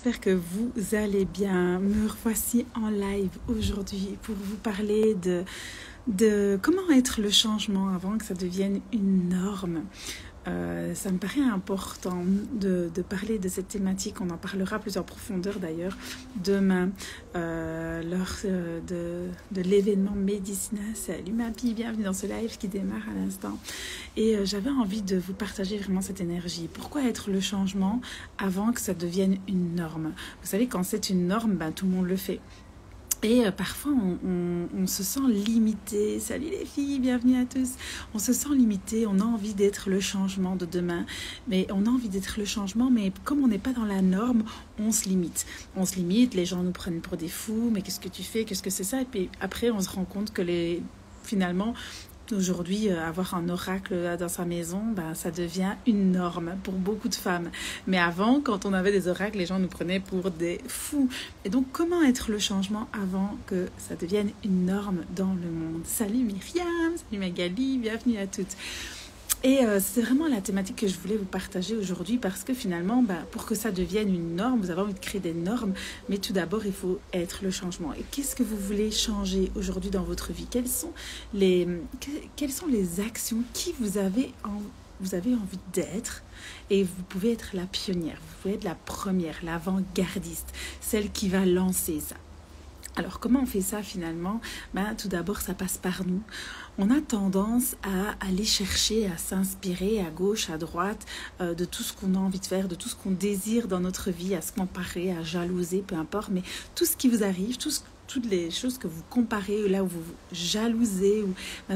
j'espère que vous allez bien. Me revoici en live aujourd'hui pour vous parler de comment être le changement avant que ça devienne une norme. Ça me paraît important de parler de cette thématique. On en parlera plus en profondeur d'ailleurs demain lors de l'événement Médicina. Salut ma fille, bienvenue dans ce live qui démarre à l'instant. Et j'avais envie de vous partager vraiment cette énergie. Pourquoi être le changement avant que ça devienne une norme? Vous savez, quand c'est une norme, tout le monde le fait. Et parfois, on se sent limité. Salut les filles, bienvenue à tous. On se sent limité, on a envie d'être le changement de demain. Mais on a envie d'être le changement, mais comme on n'est pas dans la norme, on se limite. On se limite, les gens nous prennent pour des fous. Mais qu'est-ce que tu fais? Qu'est-ce que c'est ça? Et puis après, on se rend compte que finalement, aujourd'hui, avoir un oracle dans sa maison, ça devient une norme pour beaucoup de femmes. Mais avant, quand on avait des oracles, les gens nous prenaient pour des fous. Et donc, comment être le changement avant que ça devienne une norme dans le monde? Salut Myriam, salut Magali, bienvenue à toutes. Et c'est vraiment la thématique que je voulais vous partager aujourd'hui parce que finalement, pour que ça devienne une norme, vous avez envie de créer des normes, mais tout d'abord, il faut être le changement. Et qu'est-ce que vous voulez changer aujourd'hui dans votre vie? Quelles sont les actions qui vous avez envie d'être? Et vous pouvez être la pionnière, vous pouvez être la première, l'avant-gardiste, celle qui va lancer ça. Alors, comment on fait ça finalement? Tout d'abord, ça passe par nous. On a tendance à aller chercher, à s'inspirer à gauche, à droite, de tout ce qu'on a envie de faire, de tout ce qu'on désire dans notre vie, à se comparer, à jalouser, peu importe. Mais tout ce qui vous arrive, toutes les choses que vous comparez, là où vous jalousez,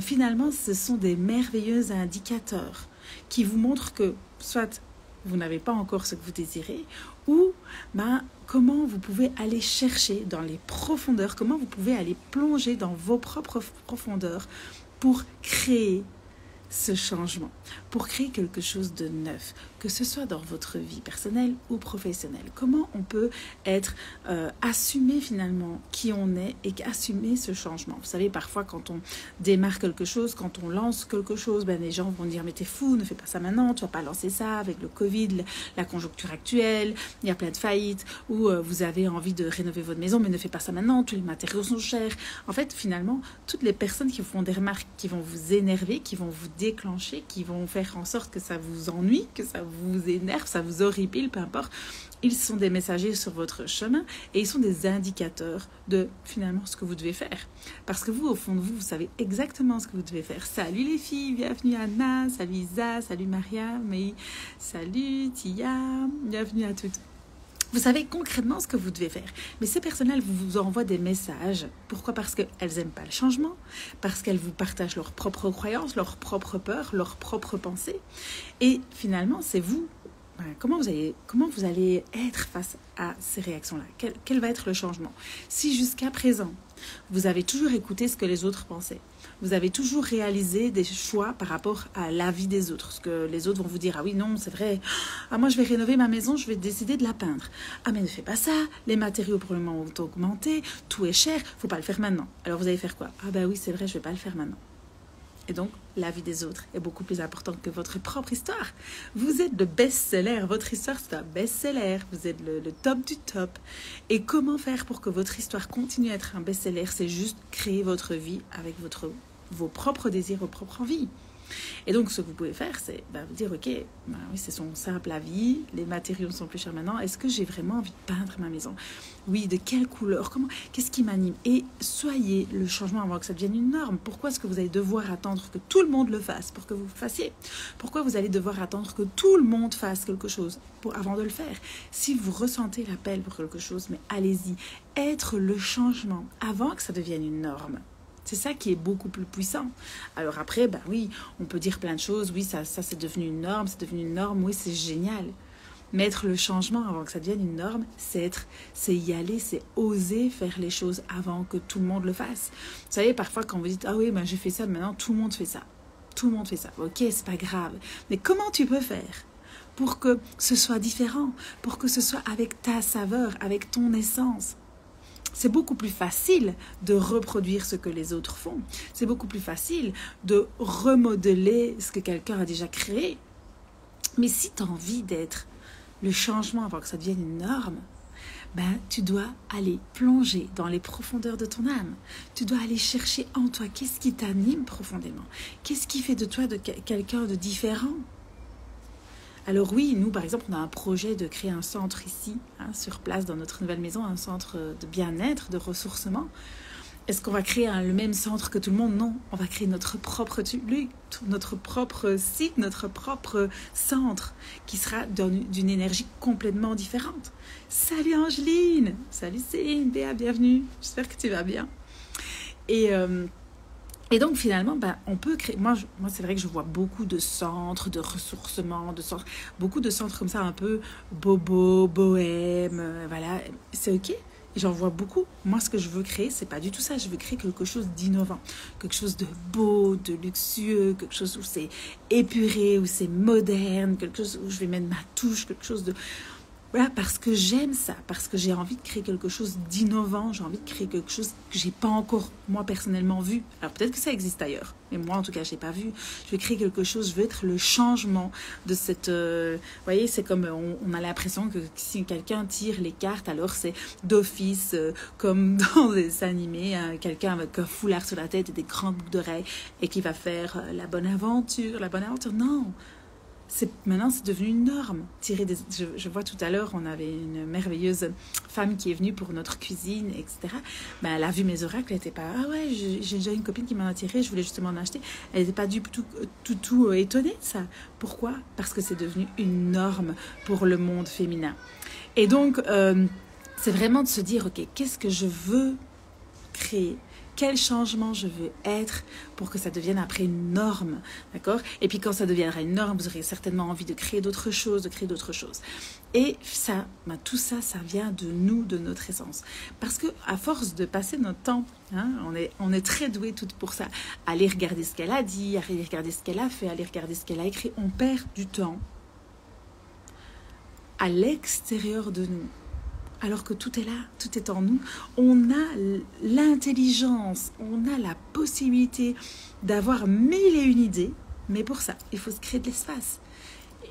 finalement, ce sont des merveilleux indicateurs qui vous montrent que, soit vous n'avez pas encore ce que vous désirez, ou comment vous pouvez aller chercher dans les profondeurs, comment vous pouvez aller plonger dans vos propres profondeurs pour créer ce changement, pour créer quelque chose de neuf, que ce soit dans votre vie personnelle ou professionnelle. Comment on peut assumer finalement qui on est et assumer ce changement. Vous savez, parfois quand on démarre quelque chose, quand on lance quelque chose, les gens vont dire mais t'es fou, ne fais pas ça maintenant, tu vas pas lancer ça avec le Covid, la conjoncture actuelle, il y a plein de faillites, ou vous avez envie de rénover votre maison mais ne fais pas ça maintenant, tous les matériaux sont chers. En fait, finalement, toutes les personnes qui vous font des remarques qui vont vous énerver, qui vont vous déclencher, qui vont faire en sorte que ça vous ennuie, que ça vous énerve, ça vous horripile, peu importe. Ils sont des messagers sur votre chemin et ils sont des indicateurs de finalement ce que vous devez faire. Parce que vous, au fond de vous, vous savez exactement ce que vous devez faire. Salut les filles, bienvenue Anna, salut Isa, salut Maria, salut Tia, bienvenue à toutes. Vous savez concrètement ce que vous devez faire. Mais ces personnes-là, vous envoient des messages. Pourquoi? Parce qu'elles n'aiment pas le changement, parce qu'elles vous partagent leurs propres croyances, leurs propres peurs, leurs propres pensées. Et finalement, c'est vous. Comment vous allez être face à ces réactions-là? Quel va être le changement? Si jusqu'à présent, vous avez toujours écouté ce que les autres pensaient, vous avez toujours réalisé des choix par rapport à l'avis des autres, ce que les autres vont vous dire, ah oui, non, c'est vrai, moi je vais rénover ma maison, je vais décider de la peindre. Ah mais ne fais pas ça, les matériaux pour le moment ont augmenté, tout est cher, faut pas le faire maintenant. Alors vous allez faire quoi? Ah oui, c'est vrai, je vais pas le faire maintenant. Et donc, l'avis des autres est beaucoup plus important que votre propre histoire. Vous êtes le best-seller. Votre histoire, c'est un best-seller. Vous êtes le top du top. Et comment faire pour que votre histoire continue à être un best-seller? C'est juste créer votre vie avec vos propres désirs, vos propres envies. Et donc, ce que vous pouvez faire, c'est vous dire, ok, oui, c'est son simple avis, les matériaux sont plus chers maintenant, est-ce que j'ai vraiment envie de peindre ma maison? Oui, de quelle couleur? Qu'est-ce qui m'anime? Et soyez le changement avant que ça devienne une norme. Pourquoi est-ce que vous allez devoir attendre que tout le monde le fasse pour que vous le fassiez? Pourquoi vous allez devoir attendre que tout le monde fasse quelque chose avant de le faire? Si vous ressentez l'appel pour quelque chose, mais allez-y, être le changement avant que ça devienne une norme. C'est ça qui est beaucoup plus puissant. Alors après, oui, on peut dire plein de choses. Oui, ça c'est devenu une norme, oui, c'est génial. Mais être le changement avant que ça devienne une norme, c'est y aller, c'est oser faire les choses avant que tout le monde le fasse. Vous savez, parfois quand vous dites, ah oui, j'ai fait ça, maintenant tout le monde fait ça. Tout le monde fait ça. Ok, c'est pas grave. Mais comment tu peux faire pour que ce soit différent, pour que ce soit avec ta saveur, avec ton essence? C'est beaucoup plus facile de reproduire ce que les autres font. C'est beaucoup plus facile de remodeler ce que quelqu'un a déjà créé. Mais si tu as envie d'être le changement avant que ça devienne une norme, ben, tu dois aller plonger dans les profondeurs de ton âme. Tu dois aller chercher en toi qu'est-ce qui t'anime profondément. Qu'est-ce qui fait de toi quelqu'un de différent. Alors oui, nous, par exemple, on a un projet de créer un centre ici, sur place, dans notre nouvelle maison, un centre de bien-être, de ressourcement. Est-ce qu'on va créer le même centre que tout le monde? Non, on va créer notre propre site, notre propre centre, qui sera d'une énergie complètement différente. Salut Angeline! Salut Céline, Béa, bienvenue. J'espère que tu vas bien. Et donc finalement, on peut créer. Moi, c'est vrai que je vois beaucoup de centres de ressourcement, beaucoup de centres comme ça, un peu bobo, bohème, voilà. C'est ok. J'en vois beaucoup. Moi, ce que je veux créer, c'est pas du tout ça. Je veux créer quelque chose d'innovant, quelque chose de beau, de luxueux, quelque chose où c'est épuré, où c'est moderne, quelque chose où je vais mettre ma touche, quelque chose de... Voilà, parce que j'aime ça, parce que j'ai envie de créer quelque chose d'innovant, j'ai envie de créer quelque chose que j'ai pas encore, moi, personnellement vu. Alors, peut-être que ça existe ailleurs, mais moi, en tout cas, je l'ai pas vu. Je veux créer quelque chose, je veux être le changement de cette... vous voyez, c'est comme, on a l'impression que si quelqu'un tire les cartes, alors c'est d'office, comme dans des animés, quelqu'un avec un foulard sur la tête et des grandes boucles d'oreilles, et qui va faire la bonne aventure. Non. Maintenant, c'est devenu une norme. Je vois tout à l'heure, on avait une merveilleuse femme qui est venue pour notre cuisine, etc. Elle a vu mes oracles, elle n'était pas... Ah ouais, j'ai déjà une copine qui m'en a tiré, je voulais justement en acheter. Elle n'était pas du tout étonnée de ça. Pourquoi? Parce que c'est devenu une norme pour le monde féminin. Et donc, c'est vraiment de se dire, ok, qu'est-ce que je veux créer? Quel changement je veux être pour que ça devienne après une norme, d'accord? Et puis quand ça deviendra une norme, vous aurez certainement envie de créer d'autres choses, Et ça, tout ça, ça vient de nous, de notre essence. Parce que à force de passer notre temps, on est très doués toutes pour ça. Aller regarder ce qu'elle a dit, aller regarder ce qu'elle a fait, aller regarder ce qu'elle a écrit. On perd du temps à l'extérieur de nous. Alors que tout est là, tout est en nous. On a l'intelligence, on a la possibilité d'avoir 1001 idées, mais pour ça, il faut se créer de l'espace.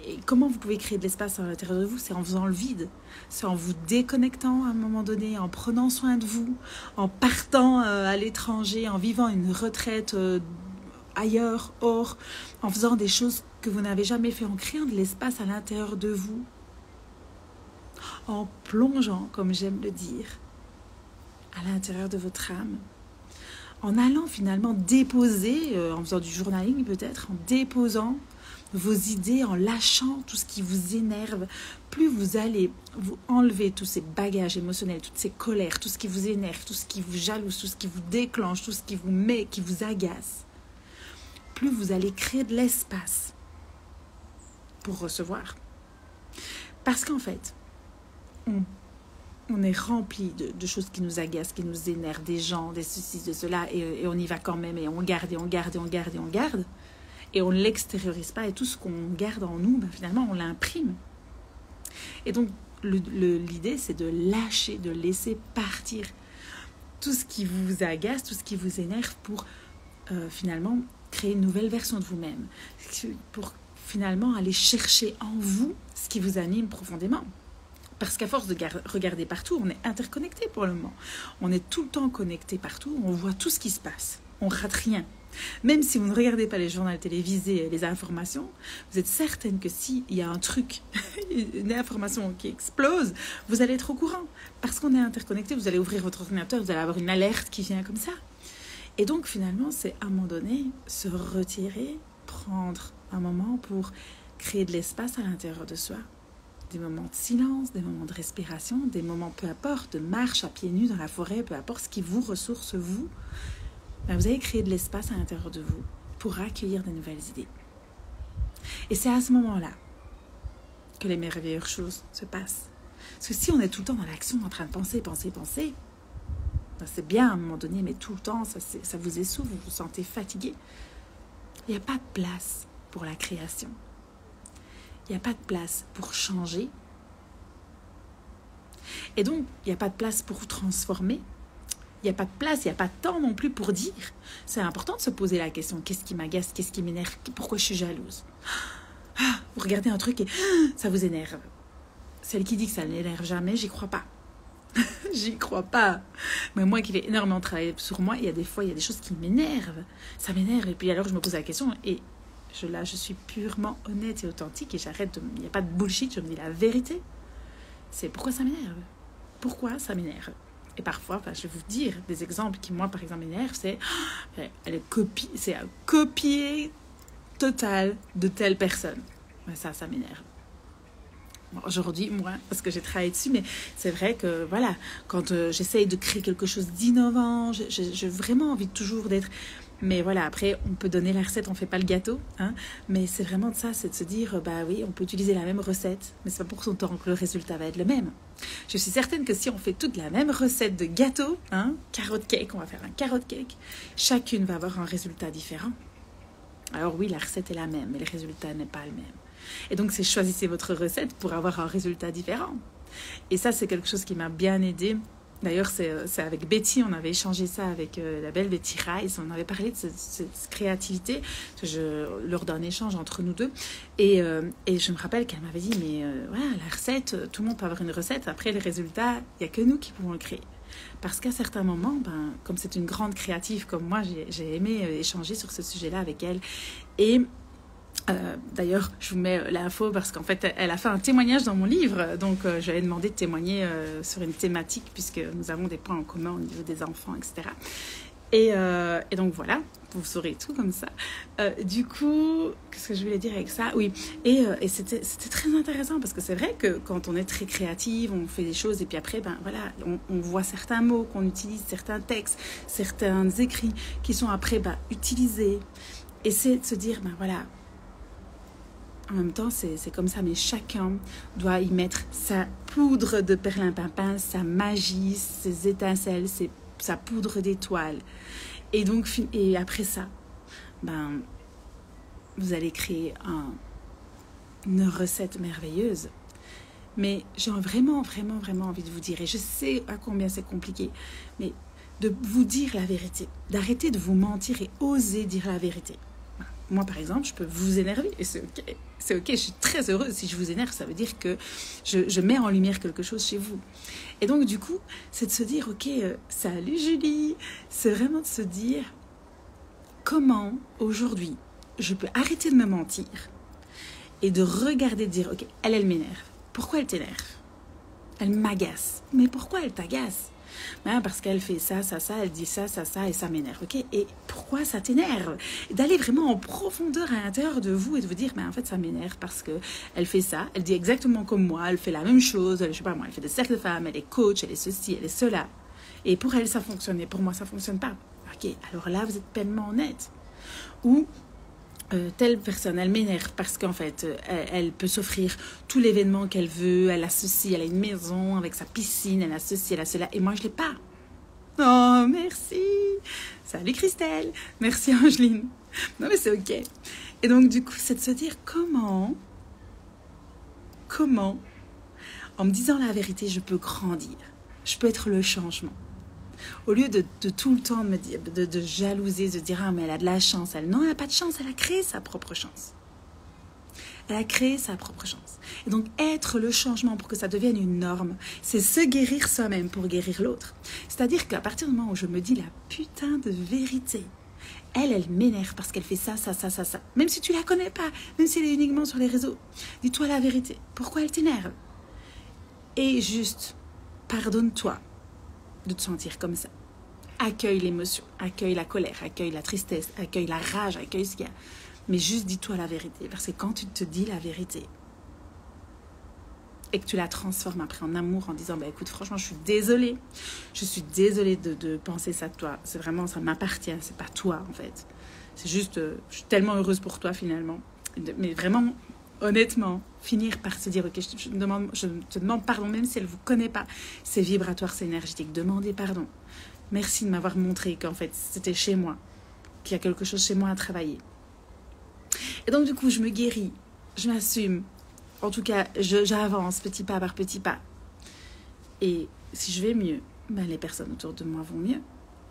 Et comment vous pouvez créer de l'espace à l'intérieur de vous? C'est en faisant le vide, c'est en vous déconnectant à un moment donné, en prenant soin de vous, en partant à l'étranger, en vivant une retraite ailleurs, hors, en faisant des choses que vous n'avez jamais fait, en créant de l'espace à l'intérieur de vous. En plongeant, comme j'aime le dire, à l'intérieur de votre âme, en allant finalement déposer, en faisant du journaling peut-être, en déposant vos idées, en lâchant tout ce qui vous énerve, plus vous allez vous enlever tous ces bagages émotionnels, toutes ces colères, tout ce qui vous énerve, tout ce qui vous jalouse, tout ce qui vous déclenche, tout ce qui vous met, qui vous agace, plus vous allez créer de l'espace pour recevoir. Parce qu'en fait, on est rempli de choses qui nous agacent, qui nous énervent, des gens, des ceci, de cela, et on y va quand même, et on garde, et on garde, et on garde, et on garde, et on ne l'extériorise pas, et tout ce qu'on garde en nous, finalement, on l'imprime. Et donc, l'idée, c'est de lâcher, de laisser partir tout ce qui vous agace, tout ce qui vous énerve, pour finalement créer une nouvelle version de vous-même, pour finalement aller chercher en vous ce qui vous anime profondément. Parce qu'à force de regarder partout, on est interconnecté pour le moment. On est tout le temps connecté partout, on voit tout ce qui se passe. On rate rien. Même si vous ne regardez pas les journaux télévisés, les informations, vous êtes certaine que s'il y a un truc, une information qui explose, vous allez être au courant. Parce qu'on est interconnecté, vous allez ouvrir votre ordinateur, vous allez avoir une alerte qui vient comme ça. Et donc finalement, c'est à un moment donné, se retirer, prendre un moment pour créer de l'espace à l'intérieur de soi. Des moments de silence, des moments de respiration, des moments, peu importe, de marche à pieds nus dans la forêt, peu importe ce qui vous ressource, vous allez créer de l'espace à l'intérieur de vous pour accueillir de nouvelles idées. Et c'est à ce moment-là que les merveilleuses choses se passent. Parce que si on est tout le temps dans l'action, en train de penser, c'est bien à un moment donné, mais tout le temps, ça vous essouffle, vous vous sentez fatigué. Il n'y a pas de place pour la création. Il n'y a pas de place pour changer. Et donc, il n'y a pas de place pour transformer. Il n'y a pas de place, il n'y a pas de temps non plus pour dire. C'est important de se poser la question, qu'est-ce qui m'agace, qu'est-ce qui m'énerve, pourquoi je suis jalouse? Vous regardez un truc et ça vous énerve. Celle qui dit que ça ne l'énerve jamais, j'y crois pas. J'y crois pas. Mais moi qui vais énormément travailler sur moi, il y a des fois, il y a des choses qui m'énervent. Ça m'énerve. Et puis alors, je me pose la question et je suis purement honnête et authentique et il n'y a pas de bullshit, je me dis la vérité. C'est pourquoi ça m'énerve. Pourquoi ça m'énerve. Et parfois, je vais vous dire des exemples qui, moi, par exemple, m'énervent, c'est un copier total de telle personne. Mais ça m'énerve. Bon, aujourd'hui, moi, parce que j'ai travaillé dessus, mais c'est vrai que, voilà, quand j'essaye de créer quelque chose d'innovant, j'ai vraiment envie toujours d'être... Mais voilà, après, on peut donner la recette, on ne fait pas le gâteau. Hein, mais c'est vraiment de ça, c'est de se dire, bah oui, on peut utiliser la même recette, mais c'est pas pour autant que le résultat va être le même. Je suis certaine que si on fait toute la même recette de gâteau, carrot cake, on va faire un carrot cake, chacune va avoir un résultat différent. Alors oui, la recette est la même, mais le résultat n'est pas le même. Et donc, c'est choisissez votre recette pour avoir un résultat différent. Et ça, c'est quelque chose qui m'a bien aidée. D'ailleurs, c'est avec Betty, on avait échangé ça avec la belle Betty Rice, on avait parlé de cette créativité lors d'un échange entre nous deux. Et je me rappelle qu'elle m'avait dit, mais voilà, la recette, tout le monde peut avoir une recette, après les résultats, il n'y a que nous qui pouvons le créer. Parce qu'à certains moments, comme c'est une grande créative comme moi, j'ai aimé échanger sur ce sujet-là avec elle. Et... d'ailleurs, je vous mets l'info parce qu'en fait, elle a fait un témoignage dans mon livre. Donc, je lui ai demandé de témoigner sur une thématique puisque nous avons des points en commun au niveau des enfants, etc. Et donc, voilà, vous saurez tout comme ça. Du coup, qu'est-ce que je voulais dire avec ça? Oui, et c'était très intéressant parce que c'est vrai que quand on est très créative, on fait des choses et puis après, voilà, on voit certains mots qu'on utilise, certains textes, certains écrits qui sont après utilisés. Et c'est de se dire, voilà... En même temps, c'est comme ça, mais chacun doit y mettre sa poudre de perlimpinpin, sa magie, ses étincelles, sa poudre d'étoiles. Et donc, et après ça, vous allez créer une recette merveilleuse. Mais j'ai vraiment, vraiment, vraiment envie de vous dire, et je sais à combien c'est compliqué, mais de vous dire la vérité, d'arrêter de vous mentir et oser dire la vérité. Moi, par exemple, je peux vous énerver et c'est ok. C'est ok, je suis très heureuse. Si je vous énerve, ça veut dire que je mets en lumière quelque chose chez vous. Et donc, du coup, c'est de se dire, ok, salut Julie. C'est vraiment de se dire, comment, aujourd'hui, je peux arrêter de me mentir et de regarder, de dire, ok, elle m'énerve. Pourquoi elle t'énerve? Elle m'agace. Mais pourquoi elle t'agace? Parce qu'elle fait ça, elle dit ça, et ça m'énerve, ok? Et pourquoi ça t'énerve? D'aller vraiment en profondeur à l'intérieur de vous et de vous dire, en fait, ça m'énerve parce qu'elle fait ça, elle dit exactement comme moi, elle fait la même chose, je sais pas moi, elle fait des cercles de femmes, elle est coach, elle est ceci, elle est cela. Et pour elle, ça fonctionne, et pour moi, ça fonctionne pas. Ok, alors là, vous êtes pleinement honnête. Ou... telle personne, elle m'énerve parce qu'en fait, elle peut s'offrir tout l'événement qu'elle veut, elle a ceci, elle a une maison avec sa piscine, elle a ceci, elle a cela, et moi je l'ai pas. Oh, merci. Salut Christelle. Merci Angeline. Non mais c'est ok. Et donc du coup, c'est de se dire comment, en me disant la vérité, je peux grandir, je peux être le changement. Au lieu de tout le temps me dire, de jalouser, de dire « Ah, mais elle a de la chance. » Non, elle n'a pas de chance, elle a créé sa propre chance. Elle a créé sa propre chance. Et donc, être le changement pour que ça devienne une norme, c'est se guérir soi-même pour guérir l'autre. C'est-à-dire qu'à partir du moment où je me dis la putain de vérité, elle m'énerve parce qu'elle fait ça. Même si tu la connais pas, même si elle est uniquement sur les réseaux, dis-toi la vérité. Pourquoi elle t'énerve? Et juste, pardonne-toi de te sentir comme ça. Accueille l'émotion, accueille la colère, accueille la tristesse, accueille la rage, accueille ce qu'il y a. Mais juste dis-toi la vérité. Parce que quand tu te dis la vérité et que tu la transformes après en amour en disant écoute, franchement, je suis désolée de penser ça de toi. C'est vraiment, ça m'appartient, c'est pas toi en fait. C'est juste, je suis tellement heureuse pour toi finalement. Mais vraiment, honnêtement, finir par se dire ok, je te demande pardon, même si elle ne vous connaît pas. C'est vibratoire, c'est énergétique. Demandez pardon. Merci de m'avoir montré qu'en fait, c'était chez moi, qu'il y a quelque chose chez moi à travailler. Et donc, du coup, je me guéris, je m'assume. En tout cas, j'avance petit pas par petit pas. Et si je vais mieux, les personnes autour de moi vont mieux.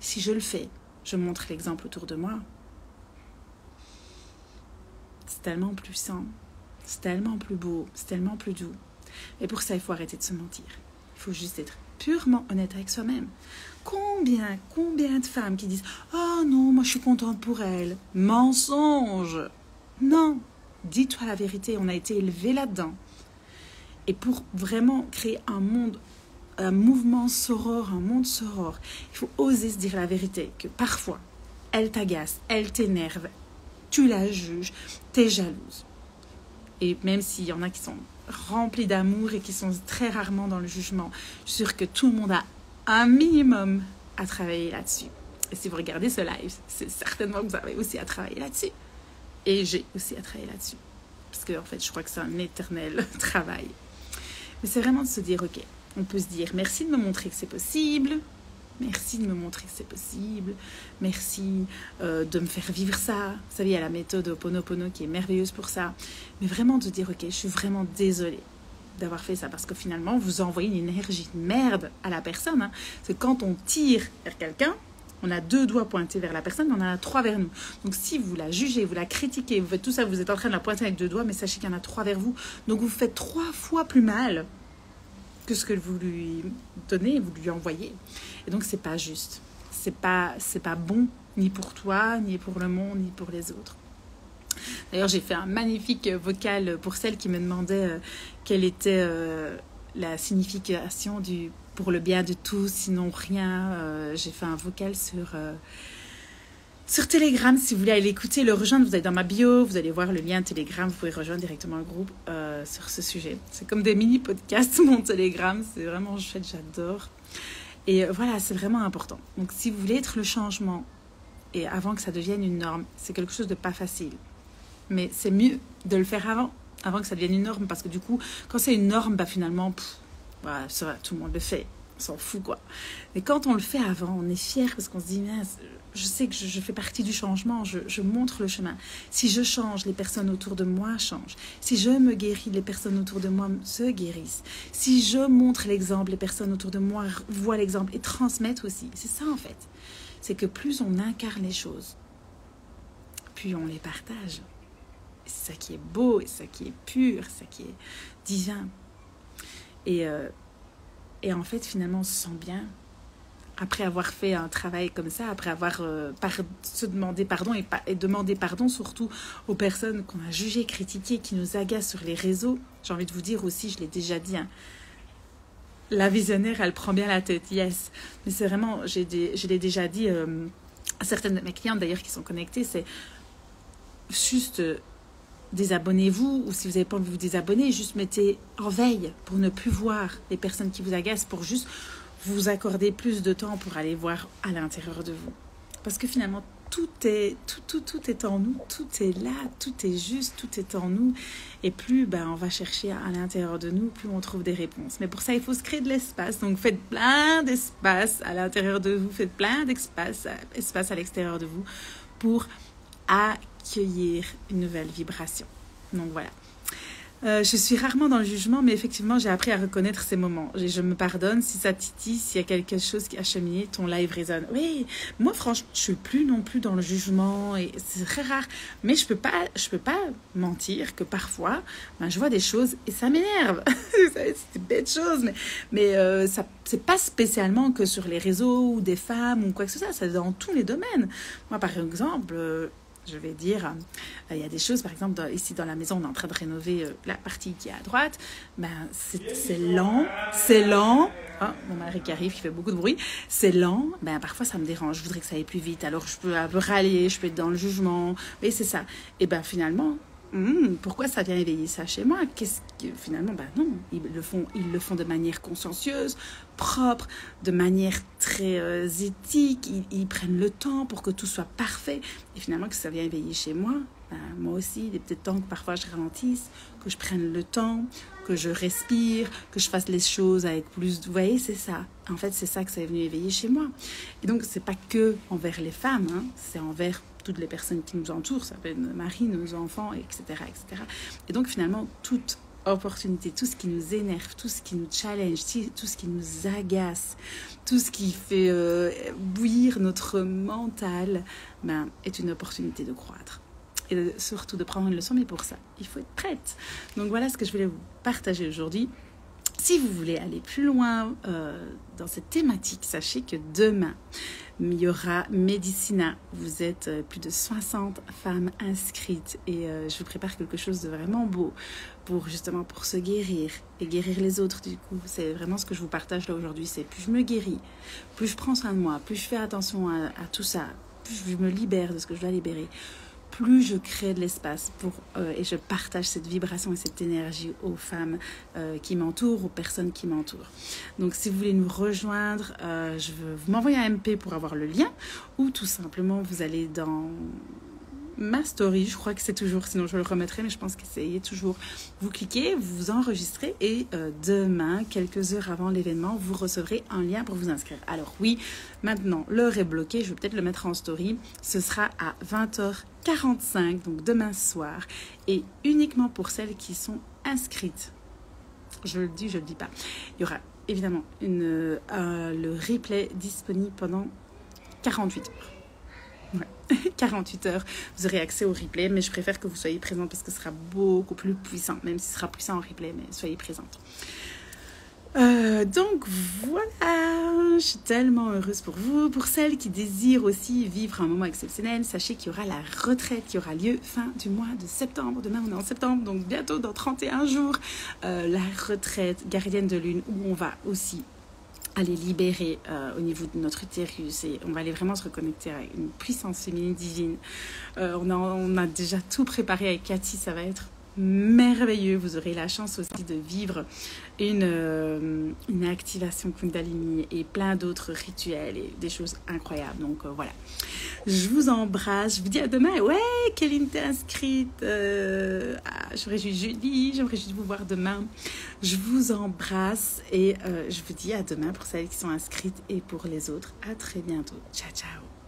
Si je le fais, je montre l'exemple autour de moi. C'est tellement plus sain, c'est tellement plus beau, c'est tellement plus doux. Et pour ça, il faut arrêter de se mentir. Il faut juste être purement honnête avec soi-même. Combien de femmes qui disent « Oh non, moi je suis contente pour elle ». Mensonge. Non, dis-toi la vérité, on a été élevés là-dedans. Et pour vraiment créer un mouvement sorore, un monde sorore, il faut oser se dire la vérité, que parfois, elle t'agace, elle t'énerve, tu la juges, t'es jalouse. Et même s'il y en a qui sont remplis d'amour et qui sont très rarement dans le jugement, je suis sûre que tout le monde a un minimum à travailler là-dessus. Et si vous regardez ce live, c'est certainement que vous avez aussi à travailler là-dessus. Et j'ai aussi à travailler là-dessus. Parce que, en fait, je crois que c'est un éternel travail. Mais c'est vraiment de se dire, ok, on peut se dire merci de me montrer que c'est possible, merci de me montrer que c'est possible, merci de me faire vivre ça. Vous savez, il y a la méthode Ho'oponopono qui est merveilleuse pour ça. Mais vraiment de dire, ok, je suis vraiment désolée d'avoir fait ça, parce que finalement, vous envoyez une énergie de merde à la personne. Hein. C'est quand on tire vers quelqu'un, on a 2 doigts pointés vers la personne, on en a 3 vers nous. Donc si vous la jugez, vous la critiquez, vous faites tout ça, vous êtes en train de la pointer avec 2 doigts, mais sachez qu'il y en a 3 vers vous. Donc vous faites 3 fois plus mal que ce que vous lui donnez, vous lui envoyez. Et donc c'est pas juste. C'est pas bon, ni pour toi, ni pour le monde, ni pour les autres. D'ailleurs, j'ai fait un magnifique vocal pour celle qui me demandait quelle était la signification du « pour le bien de tous, sinon rien ». J'ai fait un vocal sur Telegram. Si vous voulez aller l'écouter, le rejoindre, vous allez dans ma bio, vous allez voir le lien Telegram, vous pouvez rejoindre directement le groupe sur ce sujet. C'est comme des mini-podcasts, mon Telegram, c'est vraiment chouette, j'adore. Et voilà, c'est vraiment important. Donc, si vous voulez être le changement, et avant que ça devienne une norme, c'est quelque chose de pas facile. Mais c'est mieux de le faire avant que ça devienne une norme, parce que du coup, quand c'est une norme, bah finalement, voilà, ça va, tout le monde le fait, on s'en fout quoi. Mais quand on le fait avant, on est fier parce qu'on se dit, je sais que je fais partie du changement, je montre le chemin. Si je change, les personnes autour de moi changent. Si je me guéris, les personnes autour de moi se guérissent. Si je montre l'exemple, les personnes autour de moi voient l'exemple et transmettent aussi. C'est ça en fait. C'est que plus on incarne les choses, plus on les partage. C'est ça qui est beau, c'est ça qui est pur, c'est ça qui est divin. Et en fait, finalement, on se sent bien. Après avoir fait un travail comme ça, après avoir se demander pardon et demander pardon surtout aux personnes qu'on a jugées, critiquées, qui nous agacent sur les réseaux. J'ai envie de vous dire aussi, je l'ai déjà dit, hein, la visionnaire, elle prend bien la tête, yes. Mais c'est vraiment, je l'ai déjà dit à certaines de mes clientes d'ailleurs qui sont connectées, c'est juste... désabonnez-vous, ou si vous n'avez pas envie de vous désabonner, juste mettez en veille pour ne plus voir les personnes qui vous agacent, pour juste vous accorder plus de temps pour aller voir à l'intérieur de vous. Parce que finalement, tout est en nous, tout est là, tout est juste, tout est en nous. Et plus on va chercher à l'intérieur de nous, plus on trouve des réponses. Mais pour ça, il faut se créer de l'espace. Donc faites plein d'espace à l'intérieur de vous, faites plein d'espace à l'extérieur de vous pour accueillir une nouvelle vibration. Donc voilà. Je suis rarement dans le jugement, mais effectivement, j'ai appris à reconnaître ces moments. Je me pardonne si ça titille, s'il y a quelque chose qui a cheminé, ton live résonne. Oui, moi franchement, je suis plus non plus dans le jugement et c'est très rare. Mais je peux pas mentir que parfois, je vois des choses et ça m'énerve. C'est des bêtes choses, mais ça, c'est pas spécialement que sur les réseaux ou des femmes ou quoi que ce soit. C'est dans tous les domaines. Moi, par exemple. Je vais dire, il y a des choses, par exemple, ici dans la maison, on est en train de rénover la partie qui est à droite. C'est lent. Oh, mon mari qui arrive, qui fait beaucoup de bruit. C'est lent. Parfois, ça me dérange. Je voudrais que ça aille plus vite. Alors, je peux un peu râler, je peux être dans le jugement. Mais c'est ça. Et finalement, pourquoi ça vient éveiller ça chez moi? Finalement, non. Ils le font de manière consciencieuse, propre, de manière très éthique. Ils prennent le temps pour que tout soit parfait. Et finalement, que ça vient éveiller chez moi, moi aussi, il est peut-être temps que parfois je ralentisse, que je prenne le temps, que je respire, que je fasse les choses avec plus de... Vous voyez, c'est ça. En fait, c'est ça que ça est venu éveiller chez moi. Et donc, c'est pas que envers les femmes, hein, c'est envers toutes les personnes qui nous entourent, ça peut être nos maris, nos enfants, etc., etc. Et donc, finalement, toute opportunité, tout ce qui nous énerve, tout ce qui nous challenge, tout ce qui nous agace, tout ce qui fait bouillir notre mental, est une opportunité de croître. Et surtout de prendre une leçon, mais pour ça, il faut être prête. Donc voilà ce que je voulais vous partager aujourd'hui. Si vous voulez aller plus loin dans cette thématique, sachez que demain, il y aura Médicina. Vous êtes plus de 60 femmes inscrites et je vous prépare quelque chose de vraiment beau pour se guérir et guérir les autres du coup. C'est vraiment ce que je vous partage là aujourd'hui. C'est plus je me guéris, plus je prends soin de moi, plus je fais attention à tout ça, plus je me libère de ce que je dois libérer, plus je crée de l'espace et je partage cette vibration et cette énergie aux femmes qui m'entourent, aux personnes qui m'entourent. Donc, si vous voulez nous rejoindre, vous m'envoyez un MP pour avoir le lien ou tout simplement, vous allez dans ma story, je crois que c'est toujours, sinon je le remettrai, mais je pense qu'essayez toujours. Vous cliquez, vous vous enregistrez et demain, quelques heures avant l'événement, vous recevrez un lien pour vous inscrire. Alors oui, maintenant, l'heure est bloquée, je vais peut-être le mettre en story. Ce sera à 20h45, donc demain soir, et uniquement pour celles qui sont inscrites. Je le dis pas. Il y aura évidemment le replay disponible pendant 48 heures. Ouais. 48 heures, vous aurez accès au replay, mais je préfère que vous soyez présente parce que ce sera beaucoup plus puissant, même si ce sera puissant en replay, mais soyez présente. Donc voilà, je suis tellement heureuse pour vous. Pour celles qui désirent aussi vivre un moment exceptionnel, sachez qu'il y aura la retraite qui aura lieu fin du mois de septembre. Demain on est en septembre, donc bientôt dans 31 jours, la retraite gardienne de lune où on va aussi aller libérer au niveau de notre utérus et on va aller vraiment se reconnecter à une puissance féminine divine. On a déjà tout préparé avec Cathy, ça va être merveilleux. Vous aurez la chance aussi de vivre une activation Kundalini et plein d'autres rituels et des choses incroyables. Donc voilà, je vous embrasse, je vous dis à demain. Ouais, Kéline, t'es inscrite. Je me réjouis jeudi, je me réjouis de vous voir demain. Je vous embrasse et je vous dis à demain pour celles qui sont inscrites et pour les autres. À très bientôt. Ciao, ciao.